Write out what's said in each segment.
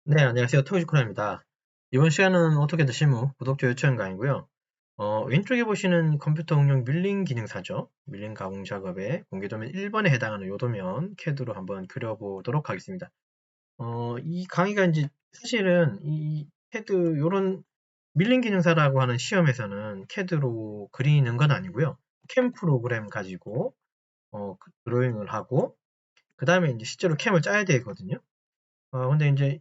네, 안녕하세요. 토이즈코너입니다. 이번 시간은 어떻게든 실무, 구독자 요청 강의고요. 왼쪽에 보시는 컴퓨터 응용 밀링 기능사죠. 밀링 가공 작업에 공개도면 1번에 해당하는 요 도면 CAD로 한번 그려보도록 하겠습니다. 이 강의가 이제 사실은 이 CAD 요런 밀링 기능사라고 하는 시험에서는 CAD로 그리는 건 아니고요. 캠 프로그램 가지고 드로잉을 하고 그 다음에 이제 실제로 캠을 짜야 되거든요. 근데 이제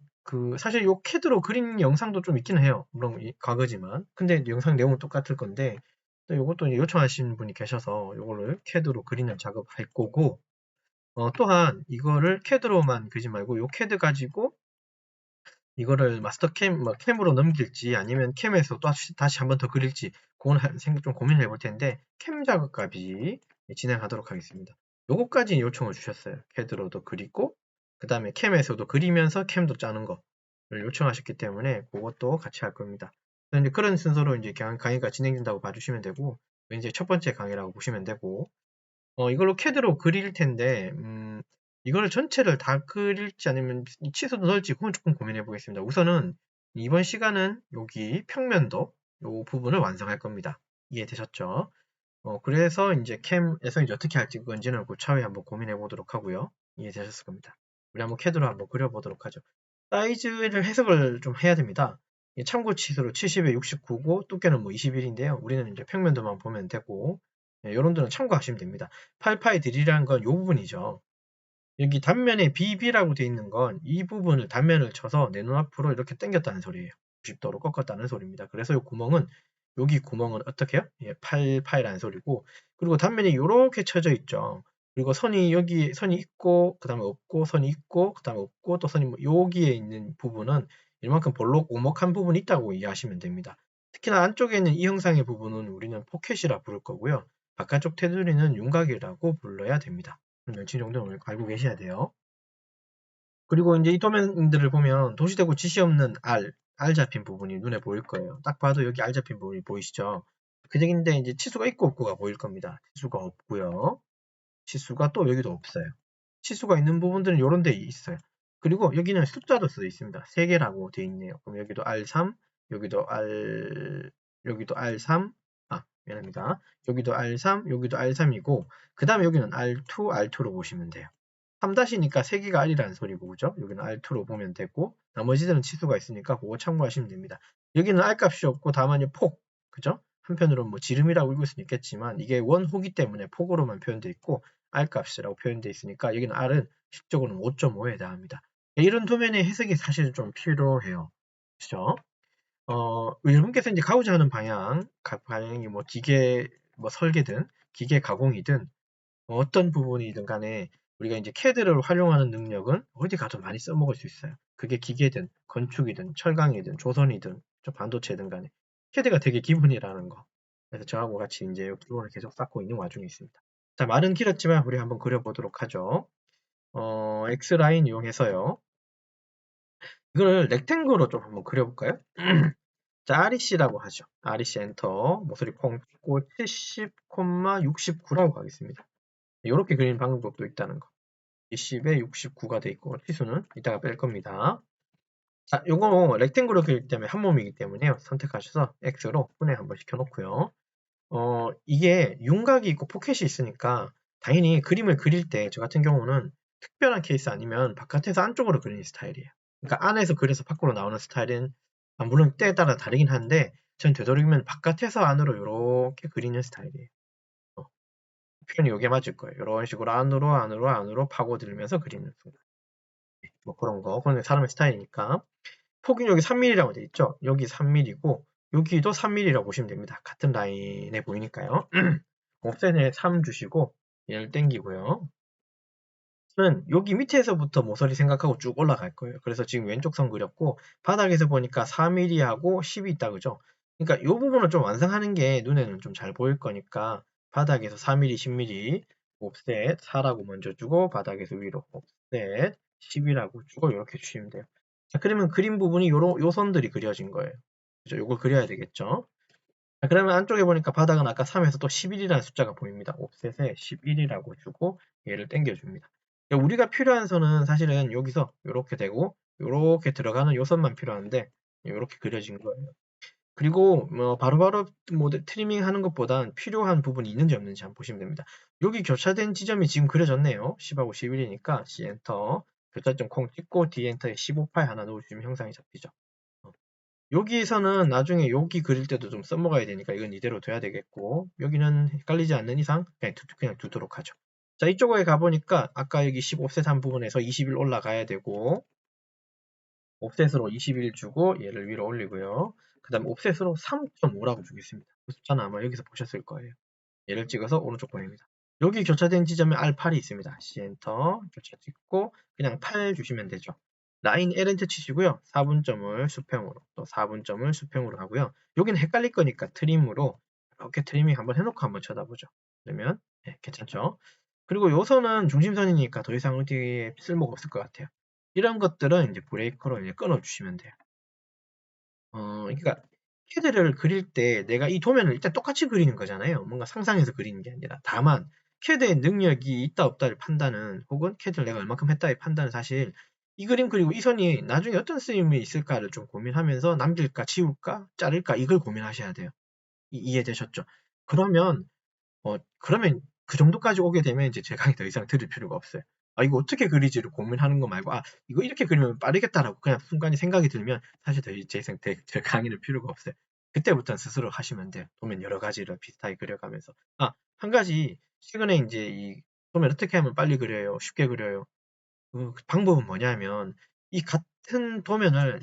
사실 요 캐드로 그린 영상도 좀 있기는 해요. 물론 과거지만. 근데 영상 내용은 똑같을 건데 또 요것도 이제 요청하신 분이 계셔서 요거를 캐드로 그리는 작업할 거고 또한 이거를 캐드로만 그리지 말고 요 캐드 가지고 이거를 마스터 캠, 뭐 캠으로 넘길지 아니면 캠에서 또 다시 한 번 더 그릴지 그건 생각 좀 고민을 해볼 텐데 캠 작업까지 진행하도록 하겠습니다. 요거까지 요청을 주셨어요. 캐드로도 그리고 그 다음에 캠에서도 그리면서 캠도 짜는 거를 요청하셨기 때문에 그것도 같이 할 겁니다. 이제 그런 순서로 이제 강의가 진행된다고 봐주시면 되고 이제 첫 번째 강의라고 보시면 되고 이걸로 캐드로 그릴 텐데 이걸 전체를 다 그릴지 아니면 치수도 넣을지 그건 조금 고민해 보겠습니다. 우선은 이번 시간은 여기 평면도 요 부분을 완성할 겁니다. 이해되셨죠? 그래서 이제 캠에서 이제 어떻게 할지 그건지는 그 차후에 한번 고민해 보도록 하고요. 이해되셨을 겁니다. 우리 한번 캐드로 한번 그려보도록 하죠. 사이즈를 해석을 좀 해야 됩니다. 참고 치수로 70에 69고 두께는 뭐 21인데요. 우리는 이제 평면도만 보면 되고 여러분들은 참고하시면 됩니다. 8파이 드릴이라는 건 이 부분이죠. 여기 단면에 BB라고 되어 있는 건 이 부분을 단면을 쳐서 내 눈앞으로 이렇게 당겼다는 소리예요. 90도로 꺾었다는 소리입니다. 그래서 이 구멍은 여기 구멍은 어떻게 해요? 8파이라는 소리고 그리고 단면이 이렇게 쳐져 있죠. 그리고 선이 여기 선이 있고 그 다음에 없고 선이 있고 그 다음에 없고 또 선이 뭐 여기에 있는 부분은 이만큼 볼록 오목한 부분이 있다고 이해하시면 됩니다. 특히나 안쪽에 있는 이 형상의 부분은 우리는 포켓이라 부를 거고요. 바깥쪽 테두리는 윤곽이라고 불러야 됩니다. 멸치 정도는 오늘 알고 계셔야 돼요. 그리고 이제 이 도면들을 보면 도시되고 지시 없는 R 잡힌 부분이 눈에 보일 거예요. 딱 봐도 여기 R 잡힌 부분이 보이시죠? 그 얘기인데 이제 치수가 있고 없고가 보일 겁니다. 치수가 없고요. 치수가 또 여기도 없어요. 치수가 있는 부분들은 이런 데 있어요. 그리고 여기는 숫자도 써 있습니다. 3개라고 되어 있네요. 그럼 여기도 R3, 여기도 R3, 미안합니다. 여기도 R3, 여기도 R3이고, 그 다음에 여기는 R2, R2로 보시면 돼요. 3-니까 3개가 R이라는 소리고, 그죠? 여기는 R2로 보면 되고, 나머지들은 치수가 있으니까 그거 참고하시면 됩니다. 여기는 R 값이 없고, 다만 폭, 그죠? 한편으로는 뭐 지름이라고 읽을 수는 있겠지만, 이게 원호기 때문에 폭으로만 표현되어 있고, R 값이라고 표현되어 있으니까, 여기는 R은 실적으로는 5.5에 해당합니다. 이런 도면의 해석이 사실 좀 필요해요. 그죠? 여러분께서 이제 가고자 하는 방향이 뭐 기계, 뭐 설계든, 기계 가공이든, 뭐 어떤 부분이든 간에 우리가 이제 CAD를 활용하는 능력은 어디 가도 많이 써먹을 수 있어요. 그게 기계든, 건축이든, 철강이든, 조선이든, 반도체든 간에. CAD가 되게 기본이라는 거. 그래서 저하고 같이 이제 기본을 계속 쌓고 있는 와중에 있습니다. 자, 말은 길었지만 우리 한번 그려보도록 하죠. X라인 이용해서요. 이걸 렉탱글로 좀 한번 그려볼까요? 자, REC라고 하죠. REC 엔터, 모서리 콩 찍고 70,69라고 가겠습니다. 이렇게 그리는 방법도 있다는 거. 20에 69가 돼 있고, 치수는 이따가 뺄 겁니다. 자, 요거 렉탱글로 그릴 때문에 한 몸이기 때문에요. 선택하셔서 X로 분해 한번 시켜놓고요. 이게 윤곽이 있고 포켓이 있으니까 당연히 그림을 그릴 때 저 같은 경우는 특별한 케이스 아니면 바깥에서 안쪽으로 그리는 스타일이에요. 그러니까 안에서 그려서 밖으로 나오는 스타일은 물론 때에 따라 다르긴 한데 전 되도록이면 바깥에서 안으로 이렇게 그리는 스타일이에요. 표현이 요게 맞을 거예요. 이런 식으로 안으로 파고들면서 그리는 순간. 뭐 그런 거. 그건 사람의 스타일이니까. 폭이 여기 3mm라고 되어 있죠. 여기 3mm고 여기도 3mm라고 보시면 됩니다. 같은 라인에 보이니까요. 옵셋에 3 주시고 얘를 땡기고요. 는 여기 밑에서부터 모서리 생각하고 쭉 올라갈 거예요. 그래서 지금 왼쪽 선 그렸고 바닥에서 보니까 4mm하고 10이 있다 그죠? 그러니까 이 부분을 좀 완성하는 게 눈에는 좀 잘 보일 거니까 바닥에서 4mm, 10mm 옵셋 4라고 먼저 주고 바닥에서 위로 옵셋 10이라고 주고 이렇게 주시면 돼요. 자, 그러면 그림 부분이 요 선들이 그려진 거예요. 그죠? 요걸 그려야 되겠죠? 자, 그러면 안쪽에 보니까 바닥은 아까 3에서 또 11이라는 숫자가 보입니다. 옵셋에 11이라고 주고 얘를 당겨줍니다. 우리가 필요한 선은 사실은 여기서 이렇게 되고 요렇게 들어가는 요선만 필요한데 요렇게 그려진 거예요. 그리고 뭐 바로바로 뭐 트리밍 하는 것보단 필요한 부분이 있는지 없는지 한번 보시면 됩니다. 여기 교차된 지점이 지금 그려졌네요. 10하고 11이니까 C 엔터 교차점 콩 찍고 D 엔터에 15파일 하나 넣어주시면 형상이 잡히죠. 여기에서는 나중에 여기 그릴 때도 좀 써먹어야 되니까 이건 이대로 둬야 되겠고, 여기는 헷갈리지 않는 이상 그냥 두도록 하죠. 자, 이쪽에 가보니까 아까 여기 15셋 한 부분에서 20일 올라가야 되고, 옵셋으로 21 주고 얘를 위로 올리고요. 그 다음에 옵셋으로 3.5라고 주겠습니다. 그 숫자는 아마 여기서 보셨을 거예요. 얘를 찍어서 오른쪽 보냅니다. 여기 교차된 지점에 R8이 있습니다. C 엔터 교차 찍고 그냥 8 주시면 되죠. 라인 L엔터 치시고요. 4분점을 수평으로, 또 4분점을 수평으로 하고요. 여기는 헷갈릴 거니까 트림으로 이렇게 트리밍 한번 해놓고 한번 쳐다보죠. 그러면 괜찮죠? 그리고 요선은 중심선이니까 더 이상 어디에 쓸모가 없을 것 같아요. 이런 것들은 이제 브레이커로 이제 끊어주시면 돼요. 그러니까 캐드를 그릴 때 내가 이 도면을 일단 똑같이 그리는 거잖아요. 뭔가 상상해서 그리는 게 아니라. 다만 캐드의 능력이 있다 없다를 판단은, 혹은 캐드를 내가 얼마큼 했다의 판단은 사실 이 그림 그리고 이 선이 나중에 어떤 쓰임이 있을까를 좀 고민하면서 남길까 지울까 자를까 이걸 고민하셔야 돼요. 이해되셨죠? 그러면 그 정도까지 오게 되면 이제 제 강의 더 이상 들을 필요가 없어요. 아, 이거 어떻게 그리지를 고민하는 거 말고, 아, 이거 이렇게 그리면 빠르겠다라고 그냥 순간에 생각이 들면 사실 더 제 강의는 필요가 없어요. 그때부터는 스스로 하시면 돼요. 도면 여러 가지를 비슷하게 그려가면서. 아, 한 가지, 최근에 이제 이 도면 어떻게 하면 빨리 그려요? 쉽게 그려요? 그 방법은 뭐냐면, 이 같은 도면을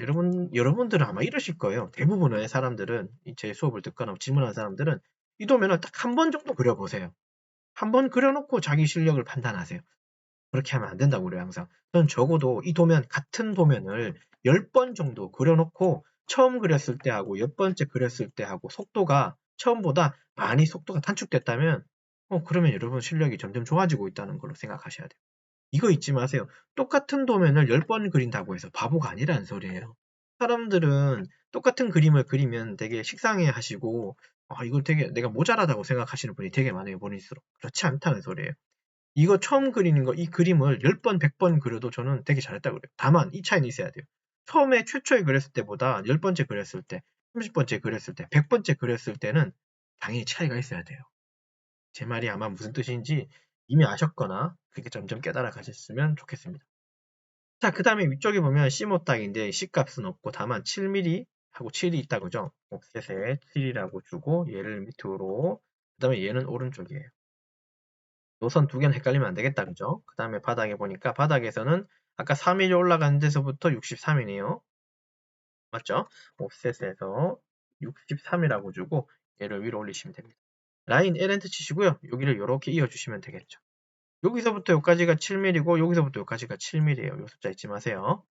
여러분들은 아마 이러실 거예요. 대부분의 사람들은, 제 수업을 듣거나 질문하는 사람들은 이 도면을 딱 한 번 정도 그려보세요. 한 번 그려놓고 자기 실력을 판단하세요. 그렇게 하면 안 된다고 그래요, 항상. 저는 적어도 이 도면, 같은 도면을 10번 정도 그려놓고 처음 그렸을 때하고 10번째 그렸을 때하고 속도가 처음보다 많이 속도가 단축됐다면, 그러면 여러분 실력이 점점 좋아지고 있다는 걸로 생각하셔야 돼요. 이거 잊지 마세요. 똑같은 도면을 10번 그린다고 해서 바보가 아니라는 소리예요. 사람들은 똑같은 그림을 그리면 되게 식상해 하시고, 아, 이거 되게 내가 모자라다고 생각하시는 분이 되게 많아요, 본인수록. 그렇지 않다는 소리예요. 이거 처음 그리는 거, 이 그림을 10번, 100번 그려도 저는 되게 잘했다고 그래요. 다만, 이 차이는 있어야 돼요. 처음에 최초에 그렸을 때보다 10번째 그렸을 때, 30번째 그렸을 때, 100번째 그렸을 때는 당연히 차이가 있어야 돼요. 제 말이 아마 무슨 뜻인지 이미 아셨거나 그렇게 점점 깨달아 가셨으면 좋겠습니다. 자, 그 다음에 위쪽에 보면 C 못딱인데 C값은 없고 다만 7mm 하고 7이 있다 그죠? 옵셋에 7이라고 주고 얘를 밑으로, 그 다음에 얘는 오른쪽이에요. 노선 두 개는 헷갈리면 안 되겠다 그죠? 그 다음에 바닥에 보니까 바닥에서는 아까 3mm 올라가는 데서부터 63이네요. 맞죠? 옵셋에서 63이라고 주고 얘를 위로 올리시면 됩니다. 라인 L엔터 치시고요. 여기를 이렇게 이어주시면 되겠죠. 여기서부터 여기까지가 7mm고 여기서부터 여기까지가 7mm예요. 요 숫자 잊지 마세요.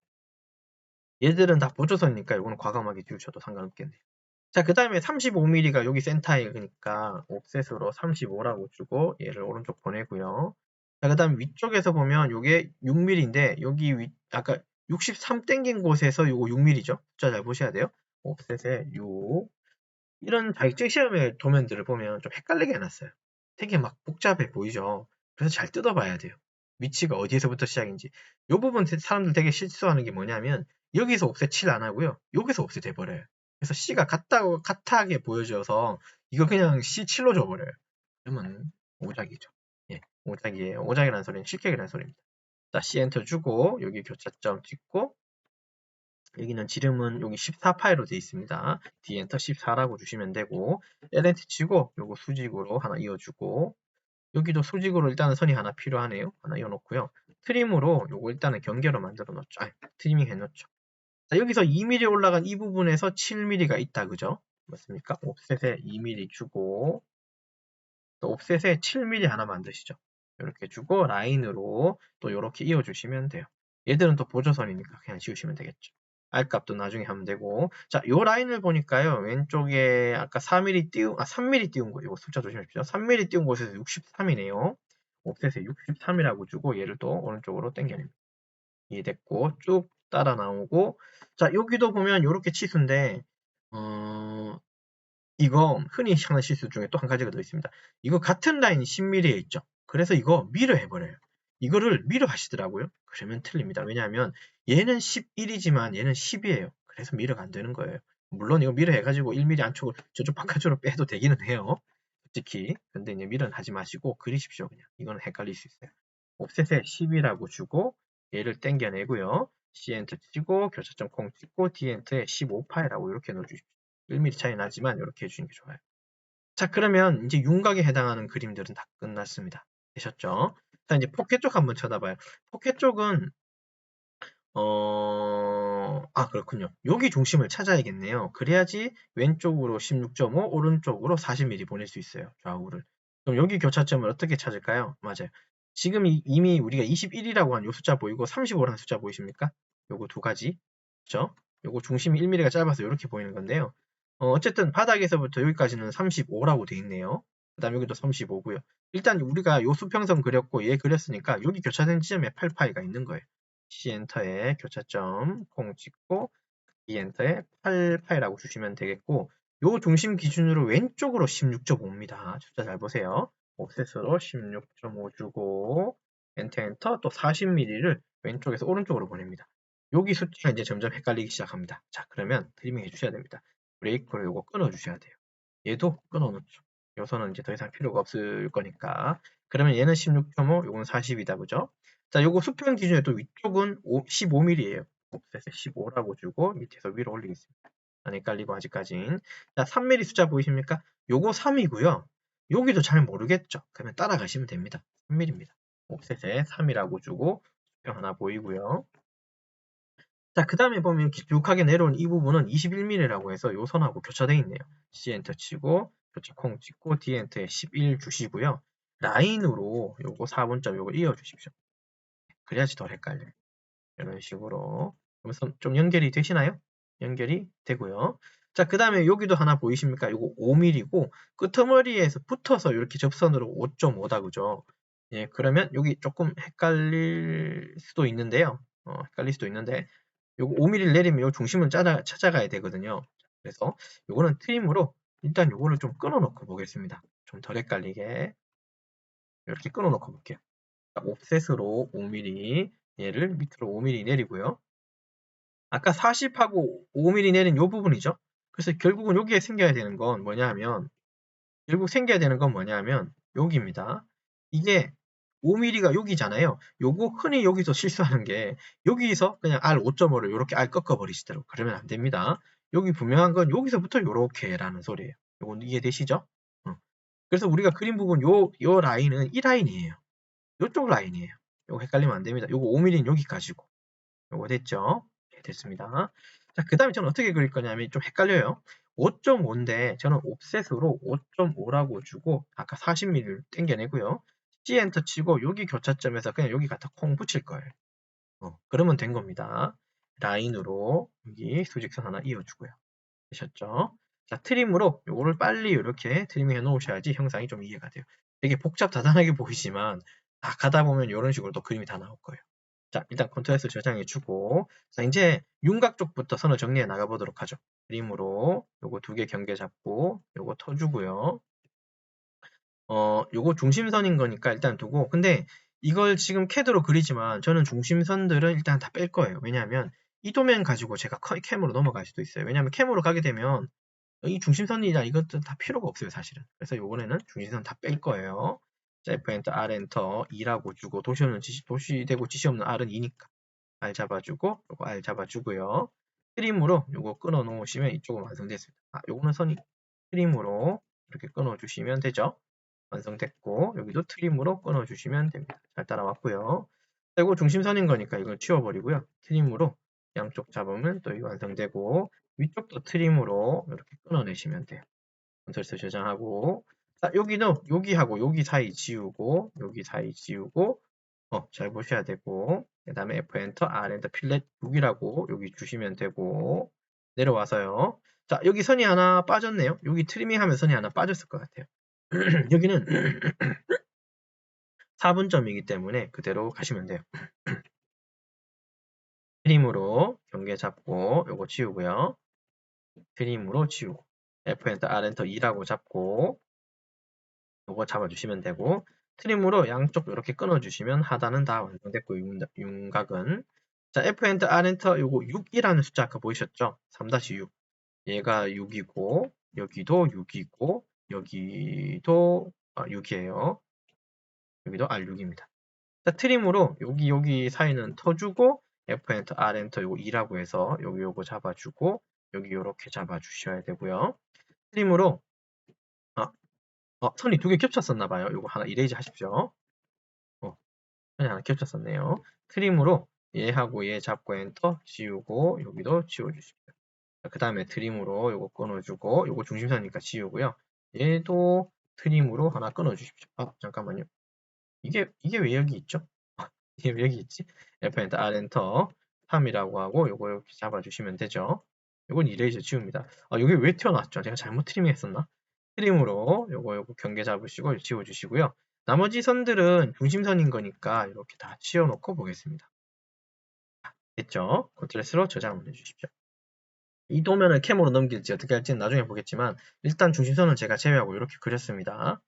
얘들은 다 보조선이니까 이거는 과감하게 지우셔도 상관없겠네요. 자, 그 다음에 35mm가 여기 센터이니까 옵셋으로 35라고 주고 얘를 오른쪽 보내고요. 자, 그 다음 위쪽에서 보면 이게 6mm인데 여기 아까 63 땡긴 곳에서 이거 6mm죠. 숫자 잘 보셔야 돼요. 옵셋에 6. 이런 자격증 시험의 도면들을 보면 좀 헷갈리게 해놨어요. 되게 막 복잡해 보이죠. 그래서 잘 뜯어봐야 돼요. 위치가 어디에서부터 시작인지. 이 부분 사람들 되게 실수하는 게 뭐냐면 여기서 옵셋 7 안 하고요. 여기서 옵셋 해버려요. 그래서 C가 같하게 보여져서 이거 그냥 C7로 줘버려요. 그러면 오작이죠. 예, 오작이에요. 오작이라는 소리는 실격이라는 소리입니다. 자, C 엔터 주고 여기 교차점 찍고 여기는 지름은 여기 14파이로 되어 있습니다. D 엔터 14라고 주시면 되고 LNT 치고 요거 수직으로 하나 이어주고 여기도 수직으로 일단은 선이 하나 필요하네요. 하나 이어놓고요. 트림으로 요거 일단은 경계로 만들어 놓죠. 트리밍 해놓죠. 자, 여기서 2mm 올라간 이 부분에서 7mm가 있다. 그죠? 맞습니까? 옵셋에 2mm 주고 또 옵셋에 7mm 하나 만드시죠. 이렇게 주고 라인으로 또 이렇게 이어주시면 돼요. 얘들은 또 보조선이니까 그냥 지우시면 되겠죠. R값도 나중에 하면 되고. 자, 요 라인을 보니까요. 왼쪽에 아까 3mm 띄운 거, 이거 숫자 조심하십시오. 3mm 띄운 곳에서 63이네요. 옵셋에 63이라고 주고 얘를 또 오른쪽으로 당겨냅니다. 이해됐고 쭉 따라 나오고. 자, 여기도 보면 이렇게 치수인데 이거 흔히 하는 실수 중에 또 한 가지가 더 있습니다. 이거 같은 라인이 10mm에 있죠. 그래서 이거 미러 해버려요. 이거를 미러 하시더라고요. 그러면 틀립니다. 왜냐하면 얘는 11이지만 얘는 10이에요. 그래서 미러가 안 되는 거예요. 물론 이거 미러 해가지고 1mm 안쪽을 저쪽 바깥으로 빼도 되기는 해요. 솔직히. 근데 이제 미러는 하지 마시고 그리십시오. 그냥. 이거는 헷갈릴 수 있어요. 옵셋에 10이라고 주고 얘를 땡겨내고요. C엔터 치고 교차점 콩 찍고 D엔터에 15파이라고 이렇게 넣어주십시오. 1mm 차이 나지만 이렇게 해주는 게 좋아요. 자, 그러면 이제 윤곽에 해당하는 그림들은 다 끝났습니다. 되셨죠? 자, 이제 포켓 쪽 한번 쳐다봐요. 포켓 쪽은 그렇군요. 여기 중심을 찾아야겠네요. 그래야지 왼쪽으로 16.5, 오른쪽으로 40mm 보낼 수 있어요. 좌우를. 그럼 여기 교차점을 어떻게 찾을까요? 맞아요. 지금 이미 우리가 21이라고 한 요 숫자 보이고 35라는 숫자 보이십니까? 요거 두 가지. 그죠? 요거 중심이 1mm가 짧아서 이렇게 보이는 건데요. 어쨌든 바닥에서부터 여기까지는 35라고 돼 있네요. 그 다음 여기도 35고요. 일단 우리가 요 수평선 그렸고 얘 그렸으니까 여기 교차된 지점에 8파이가 있는 거예요. C엔터에 교차점 콩 찍고 D엔터에 8파이라고 주시면 되겠고 요 중심 기준으로 왼쪽으로 16.5입니다. 숫자 잘 보세요. 옵셋으로 16.5 주고 엔터 또 40mm를 왼쪽에서 오른쪽으로 보냅니다. 여기 숫자가 이제 점점 헷갈리기 시작합니다. 자, 그러면 트리밍 해주셔야 됩니다. 브레이크로 요거 끊어주셔야 돼요. 얘도 끊어놓죠. 요 선은 이제 더 이상 필요가 없을 거니까. 그러면 얘는 16.5, 요건 40이다, 그죠? 자, 요거 수평 기준에 또 위쪽은 15mm예요. 옵셋에 15라고 주고 밑에서 위로 올리겠습니다. 안 헷갈리고 아직까진. 자, 3mm 숫자 보이십니까? 요거 3이고요. 여기도 잘 모르겠죠? 그러면 따라가시면 됩니다. 3mm입니다. 옵셋에 3이라고 주고 수평 하나 보이고요. 자, 그 다음에 보면 길쭉하게 내려온 이 부분은 21mm라고 해서 요 선하고 교차되어 있네요. C엔터 치고 교차 콩 찍고 D엔터에 11 주시고요. 라인으로 요거 4분점 요거 이어 주십시오. 그래야지 덜 헷갈려요. 이런 식으로 좀 연결이 되시나요? 연결이 되고요. 자, 그 다음에 여기도 하나 보이십니까? 이거 5mm고 끄트머리에서 붙어서 이렇게 접선으로 5.5다 그죠? 예, 그러면 여기 조금 헷갈릴 수도 있는데요. 헷갈릴 수도 있는데 요거 5mm를 내리면 요 중심을 찾아가야 되거든요. 그래서 요거는 트림으로 일단 요거를 좀 끊어놓고 보겠습니다. 좀 덜 헷갈리게 이렇게 끊어놓고 볼게요. 옵셋으로 5mm 얘를 밑으로 5mm 내리고요. 아까 40하고 5mm 내린 요 부분이죠. 그래서 결국은 여기에 생겨야 되는 건 뭐냐 하면 여기입니다. 이게 5mm가 여기잖아요. 요거 흔히 여기서 실수하는 게 여기서 그냥 R 5.5를 이렇게 R 꺾어버리시더라고요. 그러면 안 됩니다. 여기 분명한 건 여기서부터 요렇게 라는 소리예요. 요건 이해되시죠? 그래서 우리가 그린 부분 요 라인은 이 라인이에요. 요쪽 라인이에요. 요거 헷갈리면 안 됩니다. 요거 5mm는 여기까지고. 요거 됐죠? 네, 됐습니다. 자, 그 다음에 저는 어떻게 그릴 거냐면 좀 헷갈려요. 5.5인데 저는 옵셋으로 5.5라고 주고 아까 40mm를 땡겨내고요. C 엔터 치고 여기 교차점에서 그냥 여기 갖다 콩 붙일 거예요. 그러면 된 겁니다. 라인으로 여기 수직선 하나 이어주고요. 되셨죠? 자, 트림으로 요거를 빨리 이렇게 트리밍 해 놓으셔야지 형상이 좀 이해가 돼요. 되게 복잡다단하게 보이지만 가다 보면 이런 식으로 또 그림이 다 나올 거예요. 자, 일단 컨트롤 S 저장해 주고 자, 이제 윤곽 쪽부터 선을 정리해 나가 보도록 하죠. 그림으로 요거 두 개 경계 잡고 요거 터주고요. 요거 중심선인 거니까 일단 두고 근데 이걸 지금 CAD로 그리지만 저는 중심선들은 일단 다 뺄 거예요. 왜냐하면 이 도면 가지고 제가 캠으로 넘어갈 수도 있어요. 왜냐하면 캠으로 가게 되면 이 중심선이나 이것도 다 필요가 없어요, 사실은. 그래서 요번에는 중심선 다 뺄 거예요. 자, F엔터, R엔터 2라고 주고 도시되고 지시 없는 R은 2니까 R 잡아주고 요거 R 잡아주고요. 트림으로 요거 끊어 놓으시면 이쪽은 완성됐습니다. 요거는 선이 트림으로 이렇게 끊어 주시면 되죠. 완성됐고 여기도 트림으로 끊어 주시면 됩니다. 잘 따라왔고요. 그리고 중심선인 거니까 이걸 치워버리고요. 트림으로 양쪽 잡으면 또 이거 완성되고 위쪽도 트림으로 이렇게 끊어내시면 돼요. 컨트롤 저장하고 자, 여기도 여기하고 여기 사이 지우고 여기 사이 지우고 잘 보셔야 되고 그 다음에 F엔터, R엔터, 필렛 6이라고 여기 주시면 되고 내려와서요. 자, 여기 선이 하나 빠졌네요. 여기 트리밍 하면 선이 하나 빠졌을 것 같아요. 여기는 4분점이기 때문에 그대로 가시면 돼요. 트림으로 경계 잡고 요거 지우고요. 트림으로 지우고 F엔터, R엔터 2라고 잡고 요거 잡아주시면 되고 트림으로 양쪽 이렇게 끊어주시면 하단은 다 완성됐고 윤곽은 자 F 엔터 R 엔터 요거 6이라는 숫자 아까 보이셨죠? 3-6 얘가 6이고 여기도 6이고 여기도 6이에요. 여기도 R6입니다. 자, 트림으로 여기 사이는 터주고 F 엔터 R 엔터 요거 2라고 해서 요거 잡아주고 여기 요렇게 잡아주셔야 되고요. 트림으로 선이 두 개 겹쳤었나 봐요. 요거 하나 이레이즈 하십시오. 선이 하나 겹쳤었네요. 트림으로 얘하고 얘 잡고 엔터 지우고 여기도 지워주십시오. 그 다음에 트림으로 요거 끊어주고 요거 중심선이니까 지우고요. 얘도 트림으로 하나 끊어주십시오. 잠깐만요. 이게 왜 여기 있죠? 이게 왜 여기 있지? F 엔터 R 엔터 3이라고 하고 요거 이렇게 잡아주시면 되죠. 요건 이레이저 지웁니다. 여기 왜 튀어나왔죠? 제가 잘못 트리밍했었나? 트림으로 요거 경계 잡으시고 지워주시고요. 나머지 선들은 중심선인 거니까 이렇게 다 치워놓고 보겠습니다. 됐죠? 컨트롤S로 저장을 해주십시오. 이 도면을 캠으로 넘길지 어떻게 할지는 나중에 보겠지만 일단 중심선은 제가 제외하고 이렇게 그렸습니다.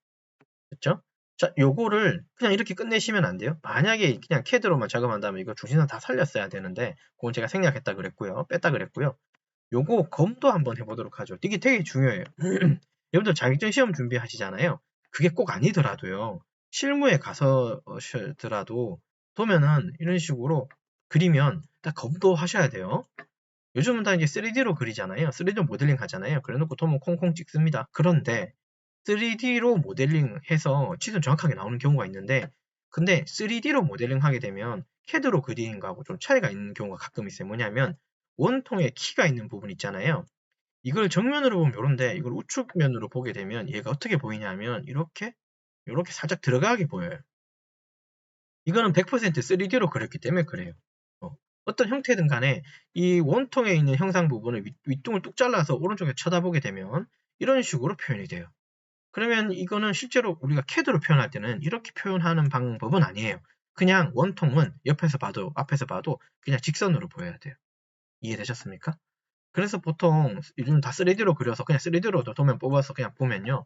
됐죠? 자, 요거를 그냥 이렇게 끝내시면 안 돼요. 만약에 그냥 CAD로만 작업한다면 이거 중심선 다 살렸어야 되는데 그건 제가 생략했다 그랬고요. 뺐다 그랬고요. 요거 검도 한번 해보도록 하죠. 이게 되게 중요해요. 여러분들 자격증 시험 준비하시잖아요. 그게 꼭 아니더라도요. 실무에 가서더라도 보면은 이런 식으로 그리면 딱 검도 하셔야 돼요. 요즘은 다 이제 3D로 그리잖아요. 3D 모델링 하잖아요. 그래놓고 도면 콩콩 찍습니다. 그런데 3D로 모델링 해서 치수 정확하게 나오는 경우가 있는데 근데 3D로 모델링 하게 되면 CAD로 그리는 거하고 좀 차이가 있는 경우가 가끔 있어요. 뭐냐면 원통에 키가 있는 부분 있잖아요. 이걸 정면으로 보면 이런데 이걸 우측면으로 보게 되면 얘가 어떻게 보이냐면 이렇게 살짝 들어가게 보여요. 이거는 100% 3D로 그렸기 때문에 그래요. 어떤 형태든 간에 이 원통에 있는 형상 부분을 윗둥을 뚝 잘라서 오른쪽에 쳐다보게 되면 이런 식으로 표현이 돼요. 그러면 이거는 실제로 우리가 CAD로 표현할 때는 이렇게 표현하는 방법은 아니에요. 그냥 원통은 옆에서 봐도 앞에서 봐도 그냥 직선으로 보여야 돼요. 이해되셨습니까? 그래서 보통 요즘 다 3D로 그려서 그냥 3D로 도면 뽑아서 그냥 보면요.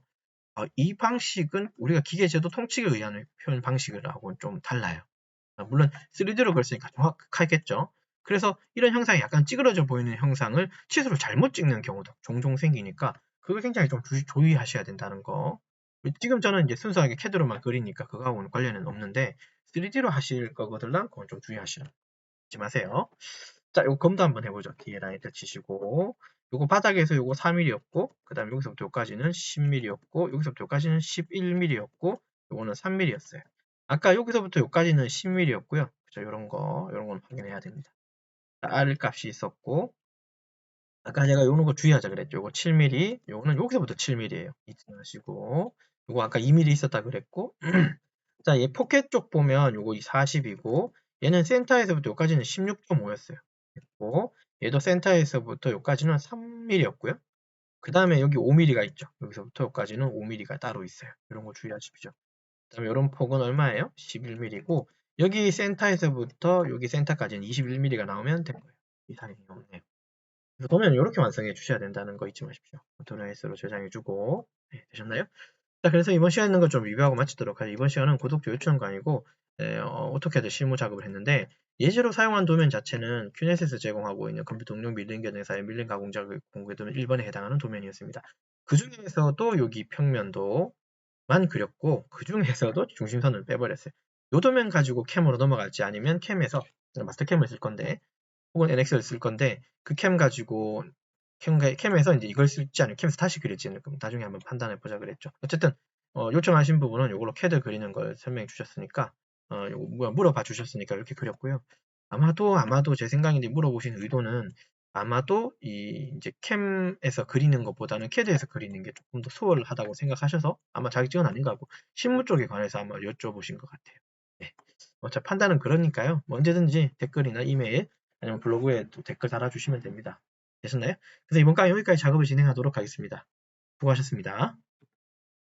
이 방식은 우리가 기계제도 통칙에 의한 표현 방식하고는 좀 달라요. 물론 3D로 그렸으니까 정확하겠죠. 그래서 이런 형상이 약간 찌그러져 보이는 형상을 치수로 잘못 찍는 경우도 종종 생기니까 그걸 굉장히 좀 주의하셔야 된다는 거. 지금 저는 이제 순수하게 CAD로만 그리니까 그거하고는 관련은 없는데 3D로 하실 거거든요. 그건 좀 주의하시지 마세요. 자, 요거 검도 한번 해보죠. 뒤에 라인을 치시고 요거 바닥에서 요거 4mm였고 그 다음에 여기서부터 여기까지는 10mm였고 여기서부터 여기까지는 11mm였고 요거는 3mm였어요. 아까 여기서부터 여기까지는 10mm였고요. 그죠? 요런 건 확인해야 됩니다. 자, R 값이 있었고 아까 제가 요런 거 주의하자 그랬죠. 요거 7mm, 요거는 여기서부터 7mm예요. 잊지 마시고 요거 아까 2mm 있었다 그랬고 자, 얘 포켓 쪽 보면 요거 40이고 얘는 센터에서부터 여기까지는 16.5였어요. 얘도 센터에서부터 여기까지는 3mm였고요. 그 다음에 여기 5mm가 있죠. 여기서부터 여기까지는 5mm가 따로 있어요. 이런 거 주의하십시오. 그 다음에 이런 폭은 얼마예요? 11mm고 여기 센터에서부터 여기 센터까지는 21mm가 나오면 될 거예요. 이상이 없네요. 그래서 도면 이렇게 완성해 주셔야 된다는 거 잊지 마십시오. 컨트롤 S로 저장해주고 네, 되셨나요? 자, 그래서 이번 시간은 거 좀 리뷰하고 마치도록 하죠. 이번 시간은 구독자 요청 강의고 어떻게든 실무 작업을 했는데 예제로 사용한 도면 자체는 큐넷에서 제공하고 있는 컴퓨터 응용 밀링 견해사의 밀링 가공 작업 공개 도면 1번에 해당하는 도면이었습니다. 그 중에서도 여기 평면도만 그렸고 그 중에서도 중심선을 빼버렸어요. 요 도면 가지고 캠으로 넘어갈지 아니면 캠에서 마스터캠을 쓸 건데 혹은 NX를 쓸 건데 그 캠 가지고 캠에서 이제 이걸 쓸지 아니면 캠에서 다시 그릴지 나중에 한번 판단해 보자 그랬죠. 어쨌든 요청하신 부분은 이걸로 CAD 그리는 걸 설명해 주셨으니까 물어봐 주셨으니까 이렇게 그렸고요. 아마도 제 생각인데 물어보신 의도는 아마도 이제 캠에서 그리는 것보다는 CAD에서 그리는 게 조금 더 수월하다고 생각하셔서 아마 자격증은 아닌 것 같고 실무 쪽에 관해서 아마 여쭤보신 것 같아요. 네. 제 판단은 그러니까요. 언제든지 댓글이나 이메일 아니면 블로그에 또 댓글 달아주시면 됩니다. 되셨나요? 그래서 이번 강의 여기까지 작업을 진행하도록 하겠습니다. 수고하셨습니다.